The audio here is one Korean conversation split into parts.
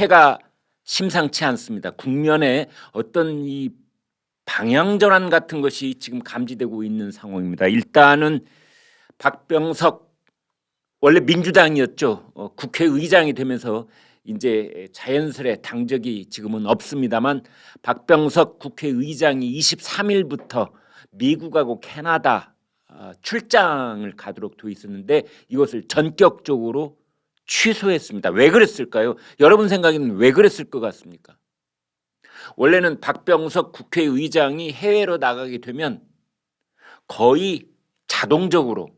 상태가 심상치 않습니다. 국면에 어떤 이 방향 전환 같은 것이 지금 감지되고 있는 상황입니다. 일단은 박병석 원래 민주당이었죠. 국회의장이 되면서 이제 자연스레 당적이 지금은 없습니다만 박병석 국회의장이 23일부터 미국하고 캐나다 출장을 가도록 돼 있었는데 이것을 전격적으로 취소했습니다. 왜 그랬을까요? 여러분 생각에는 왜 그랬을 것 같습니까? 원래는 박병석 국회의장이 해외로 나가게 되면 거의 자동적으로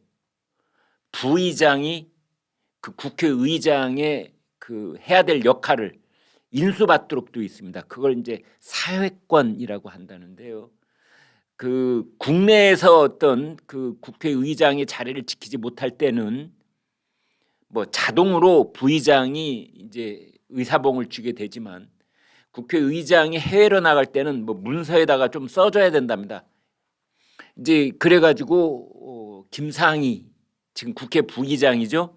부의장이 그 국회의장의 그 해야 될 역할을 인수받도록 되어 있습니다. 그걸 이제 사회권이라고 한다는데요. 그 국내에서 어떤 그 국회의장의 자리를 지키지 못할 때는 뭐 자동으로 부의장이 이제 의사봉을 쥐게 되지만 국회의장이 해외로 나갈 때는 뭐 문서에다가 좀 써줘야 된답니다. 이제 그래가지고 김상희 지금 국회 부의장이죠.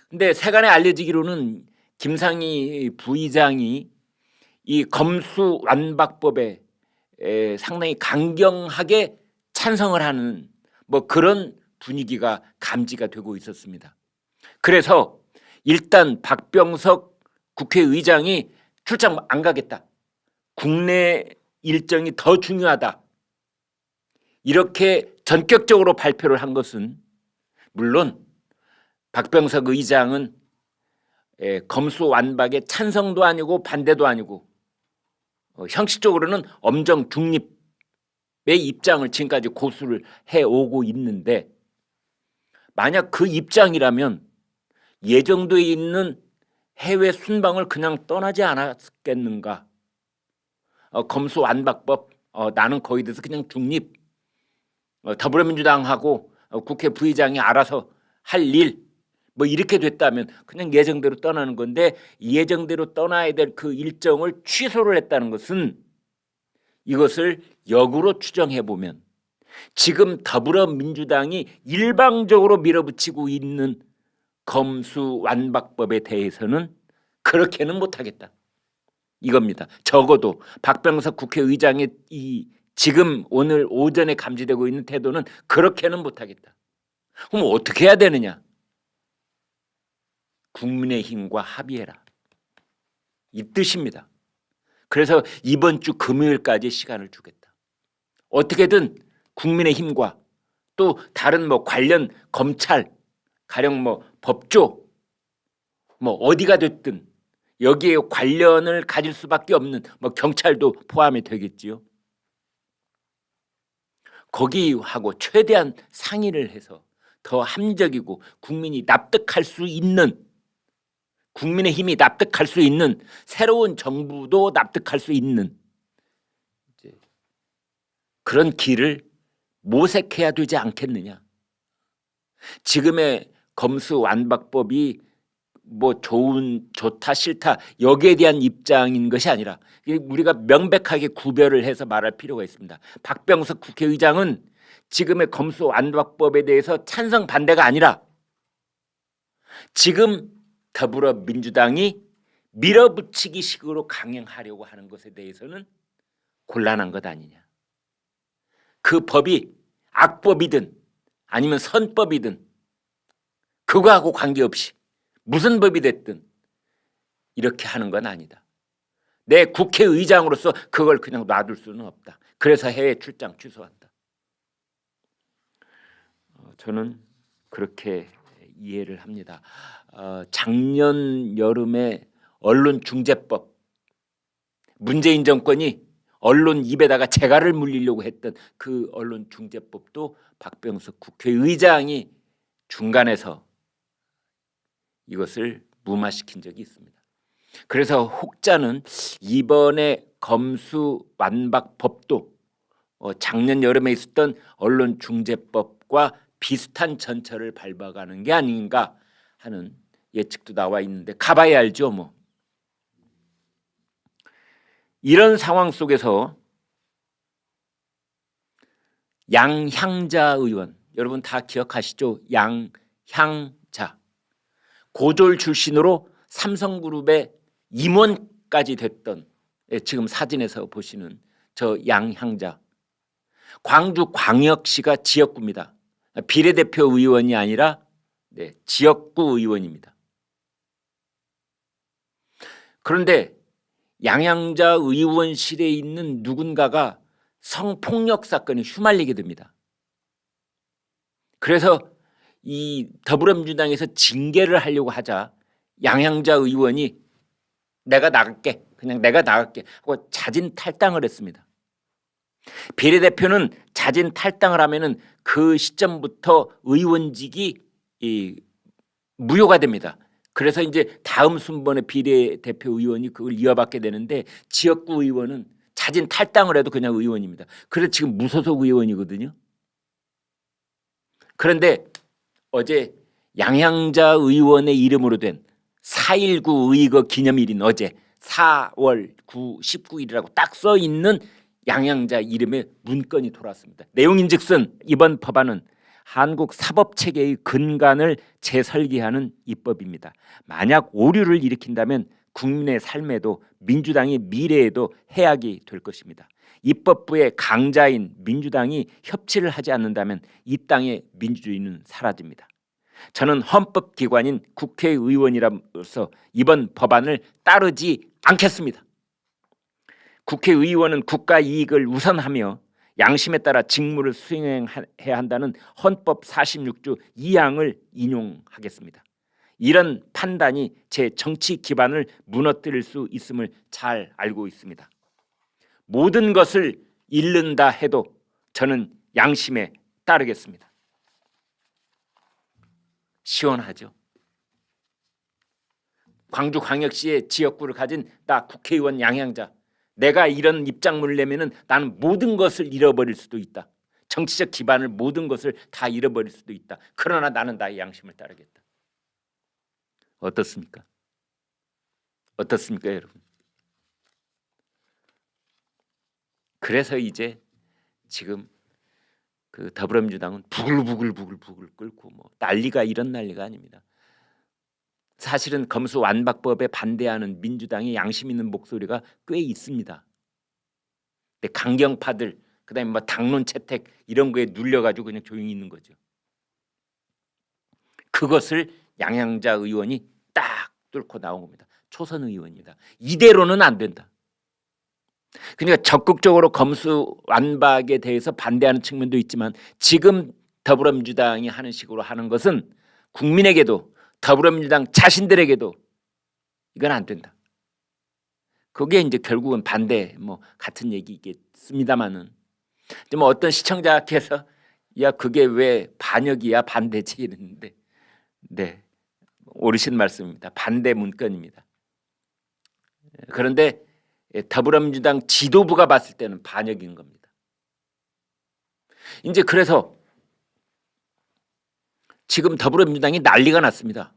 근데 세간에 알려지기로는 김상희 부의장이 이 검수완박법에 상당히 강경하게 찬성을 하는 뭐 그런 분위기가 감지가 되고 있었습니다. 그래서 일단 박병석 국회의장이 출장 안 가겠다. 국내 일정이 더 중요하다. 이렇게 전격적으로 발표를 한 것은 물론 박병석 의장은 검수완박의 찬성도 아니고 반대도 아니고 형식적으로는 엄정 중립의 입장을 지금까지 고수를 해오고 있는데 만약 그 입장이라면 예정돼 있는 해외 순방을 그냥 떠나지 않았겠는가. 검수완박법 나는 거기에 대해서 그냥 중립 더불어민주당하고 국회 부의장이 알아서 할 일 뭐 이렇게 됐다면 그냥 예정대로 떠나는 건데 예정대로 떠나야 될 그 일정을 취소를 했다는 것은 이것을 역으로 추정해 보면 지금 더불어민주당이 일방적으로 밀어붙이고 있는 검수완박법에 대해서는 그렇게는 못하겠다. 이겁니다. 적어도 박병석 국회의장의 이 지금 오늘 오전에 감지되고 있는 태도는 그렇게는 못하겠다. 그럼 어떻게 해야 되느냐? 국민의힘과 합의해라. 이 뜻입니다. 그래서 이번 주 금요일까지 시간을 주겠다. 어떻게든 국민의힘과 또 다른 뭐 관련 검찰, 가령 뭐 법조, 뭐 어디가 됐든 여기에 관련을 가질 수밖에 없는 뭐 경찰도 포함이 되겠지요. 거기하고 최대한 상의를 해서 더 합리적이고 국민이 납득할 수 있는 국민의힘이 납득할 수 있는 새로운 정부도 납득할 수 있는 그런 길을 모색해야 되지 않겠느냐. 지금의 검수완박법이 뭐 좋다 싫다 여기에 대한 입장인 것이 아니라 우리가 명백하게 구별을 해서 말할 필요가 있습니다. 박병석 국회의장은 지금의 검수완박법에 대해서 찬성 반대가 아니라 지금 더불어민주당이 밀어붙이기 식으로 강행하려고 하는 것에 대해서는 곤란한 것 아니냐. 그 법이 악법이든 아니면 선법이든 그거하고 관계없이 무슨 법이 됐든 이렇게 하는 건 아니다. 내 국회의장으로서 그걸 그냥 놔둘 수는 없다. 그래서 해외 출장 취소한다. 저는 그렇게 이해를 합니다. 작년 여름에 언론중재법 문재인 정권이 언론 입에다가 재갈을 물리려고 했던 그 언론중재법도 박병석 국회의장이 중간에서 이것을 무마시킨 적이 있습니다. 그래서 혹자는 이번에 검수완박법도 작년 여름에 있었던 언론중재법과 비슷한 전철을 밟아가는 게 아닌가 하는 예측도 나와 있는데 가봐야 알죠. 뭐 이런 상황 속에서 양향자 의원 여러분 다 기억하시죠? 양향자 고졸 출신으로 삼성그룹의 임원까지 됐던, 지금 사진에서 보시는 저 양향자, 광주광역시가 지역구입니다. 비례대표 의원이 아니라 지역구 의원입니다. 그런데 양향자 의원실에 있는 누군가가 성폭력 사건에 휘말리게 됩니다. 그래서 이 더불어민주당에서 징계를 하려고 하자 양향자 의원이 내가 나갈게, 그냥 내가 나갈게 하고 자진 탈당을 했습니다. 비례대표는 자진 탈당을 하면은 그 시점부터 의원직이 무효가 됩니다. 그래서 이제 다음 순번에 비례대표 의원이 그걸 이어받게 되는데, 지역구 의원은 자진 탈당을 해도 그냥 의원입니다. 그래서 지금 무소속 의원이거든요. 그런데 어제 양향자 의원의 이름으로 된 4.19 의거 기념일인 어제 4월 9, 19일이라고 딱 써 있는 양향자 이름의 문건이 돌아왔습니다. 내용인즉슨 이번 법안은 한국 사법체계의 근간을 재설계하는 입법입니다. 만약 오류를 일으킨다면 국민의 삶에도 민주당의 미래에도 해악이 될 것입니다. 입법부의 강자인 민주당이 협치를 하지 않는다면 이 땅의 민주주의는 사라집니다. 저는 헌법기관인 국회의원이라서 이번 법안을 따르지 않겠습니다. 국회의원은 국가 이익을 우선하며 양심에 따라 직무를 수행해야 한다는 헌법 46조 2항을 인용하겠습니다. 이런 판단이 제 정치 기반을 무너뜨릴 수 있음을 잘 알고 있습니다. 모든 것을 잃는다 해도 저는 양심에 따르겠습니다. 시원하죠? 광주광역시의 지역구를 가진 나 국회의원 양향자, 내가 이런 입장문을 내면은 나는 모든 것을 잃어버릴 수도 있다. 정치적 기반을 모든 것을 다 잃어버릴 수도 있다. 그러나 나는 나의 양심을 따르겠다. 어떻습니까? 어떻습니까, 여러분? 그래서 이제 지금 그 더불어민주당은 부글부글 끓고 뭐 난리가 이런 난리가 아닙니다. 사실은 검수완박법에 반대하는 민주당의 양심 있는 목소리가 꽤 있습니다. 근데 강경파들, 그다음에 뭐 당론 채택 이런 거에 눌려가지고 그냥 조용히 있는 거죠. 그것을 양향자 의원이 딱 뚫고 나온 겁니다. 초선 의원입니다. 이대로는 안 된다. 그러니까 적극적으로 검수완박에 대해서 반대하는 측면도 있지만, 지금 더불어민주당이 하는 식으로 하는 것은 국민에게도 더불어민주당 자신들에게도 이건 안 된다. 그게 이제 결국은 반대 뭐 같은 얘기겠습니다만은, 뭐 어떤 시청자께서 야 그게 왜 반역이야 반대지 이랬는데, 네, 옳으신 말씀입니다. 반대 문건입니다. 그런데 더불어민주당 지도부가 봤을 때는 반역인 겁니다. 이제 그래서 지금 더불어민주당이 난리가 났습니다.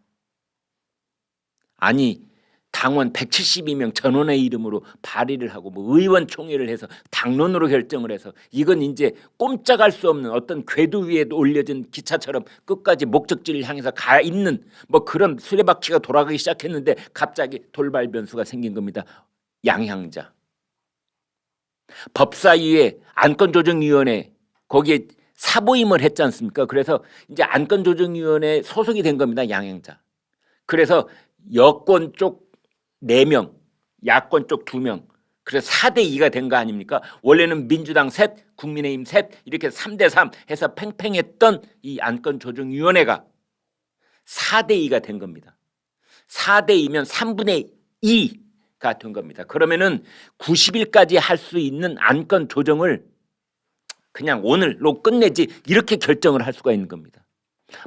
아니 당원 172명 전원의 이름으로 발의를 하고 뭐 의원총회를 해서 당론으로 결정을 해서, 이건 이제 꼼짝할 수 없는 어떤 궤도 위에 올려진 기차처럼 끝까지 목적지를 향해서 가 있는 뭐 그런 수레바퀴가 돌아가기 시작했는데 갑자기 돌발 변수가 생긴 겁니다. 양향자 법사위에 안건조정위원회 거기에 사보임을 했지 않습니까? 그래서 이제 안건조정위원회 소속이 된 겁니다. 양향자. 그래서 여권 쪽 4명, 야권 쪽 2명, 그래서 4대2가 된 거 아닙니까? 원래는 민주당 셋, 국민의힘 셋 이렇게 3대3 해서 팽팽했던 이 안건조정위원회가 4대2가 된 겁니다. 4대2면 3분의 2가 된 겁니다. 그러면은 90일까지 할 수 있는 안건 조정을 그냥 오늘로 끝내지 이렇게 결정을 할 수가 있는 겁니다.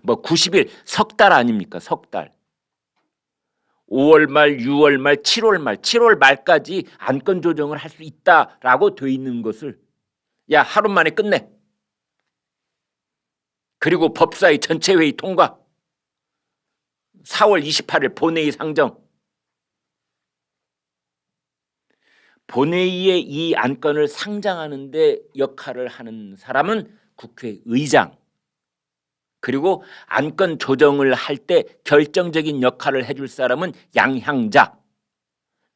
뭐 90일, 석 달 아닙니까? 석 달. 5월 말, 6월 말, 7월 말, 7월 말까지 안건 조정을 할 수 있다라고 돼 있는 것을 야 하루 만에 끝내. 그리고 법사위 전체 회의 통과. 4월 28일 본회의 상정. 본회의에 이 안건을 상정하는 데 역할을 하는 사람은 국회의장, 그리고 안건 조정을 할 때 결정적인 역할을 해줄 사람은 양향자,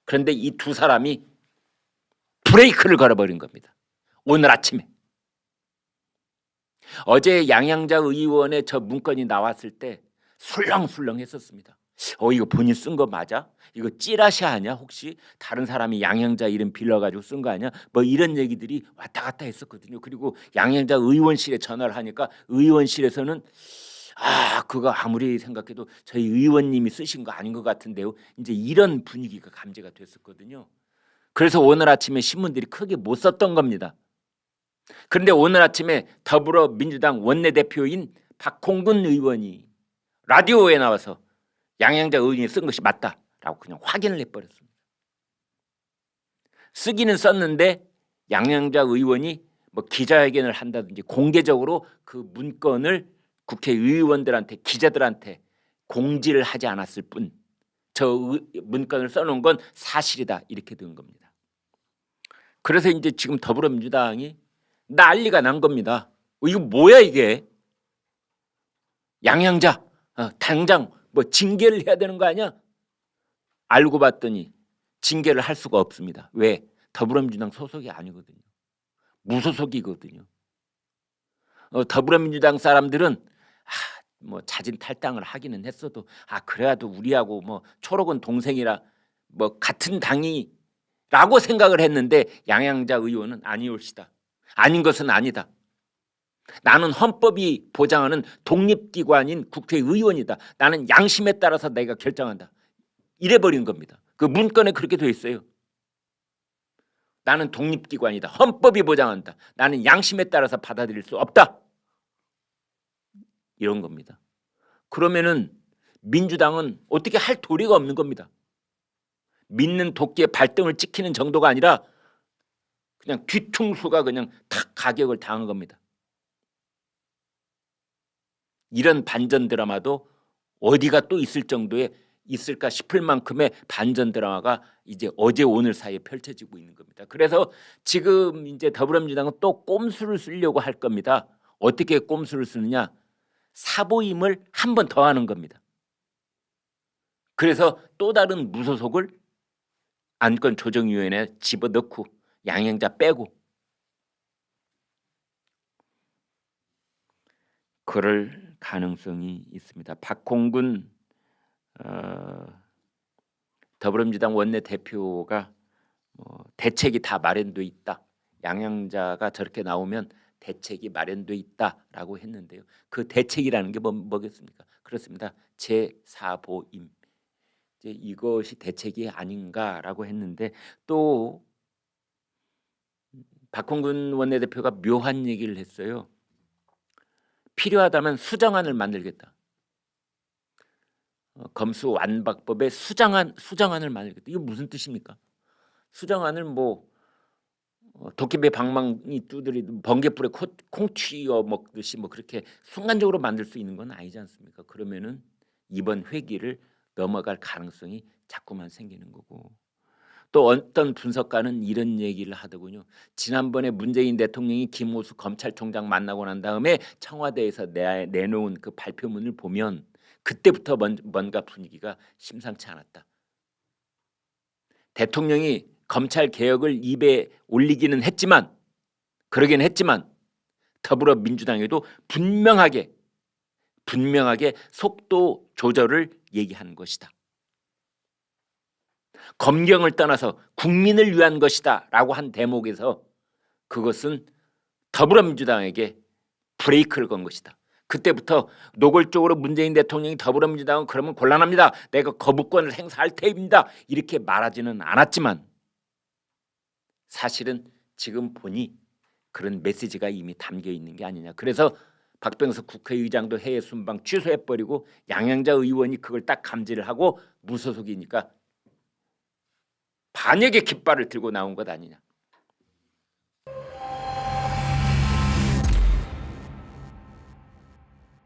그런데 이 두 사람이 브레이크를 걸어버린 겁니다. 오늘 아침에. 어제 양양자 의원의 저 문건이 나왔을 때 술렁술렁했었습니다. 이거 본인 쓴 거 맞아? 이거 찌라시 아니야? 혹시 다른 사람이 양양자 이름 빌려가지고 쓴 거 아니야? 뭐 이런 얘기들이 왔다 갔다 했었거든요. 그리고 양양자 의원실에 전화를 하니까 의원실에서는 그거 아무리 생각해도 저희 의원님이 쓰신 거 아닌 것 같은데요. 이제 이런 분위기가 감지가 됐었거든요. 그래서 오늘 아침에 신문들이 크게 못 썼던 겁니다. 그런데 오늘 아침에 더불어민주당 원내대표인 박홍근 의원이 라디오에 나와서 양양자 의원이 쓴 것이 맞다라고 그냥 확인을 해버렸습니다. 쓰기는 썼는데 양양자 의원이 뭐 기자회견을 한다든지 공개적으로 그 문건을 국회의원들한테 기자들한테 공지를 하지 않았을 뿐 저 문건을 써놓은 건 사실이다 이렇게 된 겁니다. 그래서 이제 지금 더불어민주당이 난리가 난 겁니다. 이거 뭐야 이게? 양양자 당장 뭐 징계를 해야 되는 거 아니야? 알고 봤더니 징계를 할 수가 없습니다. 왜? 더불어민주당 소속이 아니거든요. 무소속이거든요. 더불어민주당 사람들은 뭐 자진 탈당을 하기는 했어도 그래도 우리하고 뭐 초록은 동생이라 뭐 같은 당이라고 생각을 했는데 양양자 의원은 아니올시다. 아닌 것은 아니다. 나는 헌법이 보장하는 독립기관인 국회의원이다. 나는 양심에 따라서 내가 결정한다. 이래버린 겁니다. 그 문건에 그렇게 돼 있어요. 나는 독립기관이다. 헌법이 보장한다. 나는 양심에 따라서 받아들일 수 없다. 이런 겁니다. 그러면은 민주당은 어떻게 할 도리가 없는 겁니다. 믿는 도끼에 발등을 찍히는 정도가 아니라 그냥 뒤통수가 그냥 탁 가격을 당한 겁니다. 이런 반전 드라마도 어디가 또 있을 정도에 있을까 싶을 만큼의 반전 드라마가 이제 어제 오늘 사이에 펼쳐지고 있는 겁니다. 그래서 지금 이제 더불어민주당은 또 꼼수를 쓰려고 할 겁니다. 어떻게 꼼수를 쓰느냐? 사보임을 한 번 더 하는 겁니다. 그래서 또 다른 무소속을 안건조정위원회에 집어넣고 양양자 빼고 그럴 가능성이 있습니다. 박홍근 더불어민주당 원내대표가 대책이 다 마련돼 있다. 양양자가 저렇게 나오면 대책이 마련돼 있다라고 했는데요. 그 대책이라는 게 뭐겠습니까? 그렇습니다. 제4보임. 이제 이것이 대책이 아닌가라고 했는데 또 박홍근 원내대표가 묘한 얘기를 했어요. 필요하다면 수정안을 만들겠다. 검수완박법에 수정안을 만들겠다. 이거 무슨 뜻입니까? 수정안을 뭐 도깨비 방망이 두드리듯 번개불에 콩 튀어 먹듯이 뭐 그렇게 순간적으로 만들 수 있는 건 아니지 않습니까? 그러면은 이번 회기를 넘어갈 가능성이 자꾸만 생기는 거고. 또 어떤 분석가는 이런 얘기를 하더군요. 지난번에 문재인 대통령이 김호수 검찰총장 만나고 난 다음에 청와대에서 내놓은 그 발표문을 보면 그때부터 뭔가 분위기가 심상치 않았다. 대통령이 검찰 개혁을 입에 올리기는 했지만 그러긴 했지만 더불어민주당에도 분명하게 속도 조절을 얘기하는 것이다. 검경을 떠나서 국민을 위한 것이다 라고 한 대목에서 그것은 더불어민주당에게 브레이크를 건 것이다. 그때부터 노골적으로 문재인 대통령이 더불어민주당은 그러면 곤란합니다. 내가 거부권을 행사할 테입니다. 이렇게 말하지는 않았지만 사실은 지금 보니 그런 메시지가 이미 담겨 있는 게 아니냐. 그래서 박병석 국회의장도 해외 순방 취소해버리고 양양자 의원이 그걸 딱 감지를 하고 무소속이니까 반역의 깃발을 들고 나온 것 아니냐.